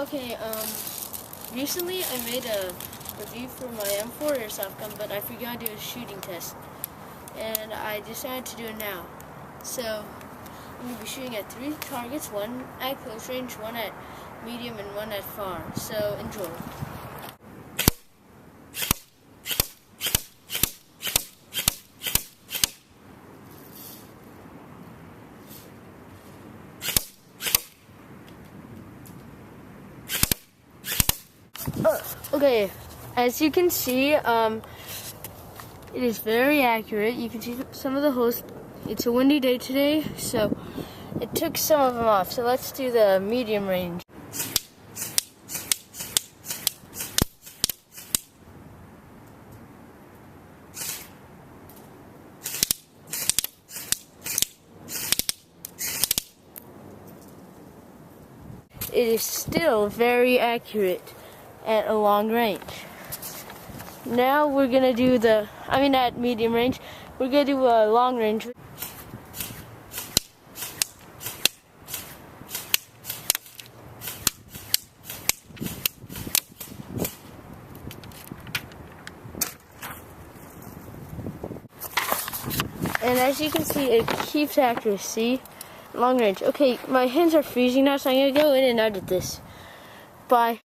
Okay, recently I made a review for my M4 Airsoft gun, but I forgot to do a shooting test. And I decided to do it now. So, I'm going to be shooting at 3 targets, one at close range, one at medium, and one at far. So, enjoy. Okay, as you can see, it is very accurate. You can see some of the holes. It's a windy day today, so it took some of them off. So let's do the medium range. It is still very accurate at a long range. Now we're gonna do at medium range, we're gonna do a long range. And as you can see, it keeps accuracy, long range. Okay, my hands are freezing now, so I'm gonna go in and edit this. Bye.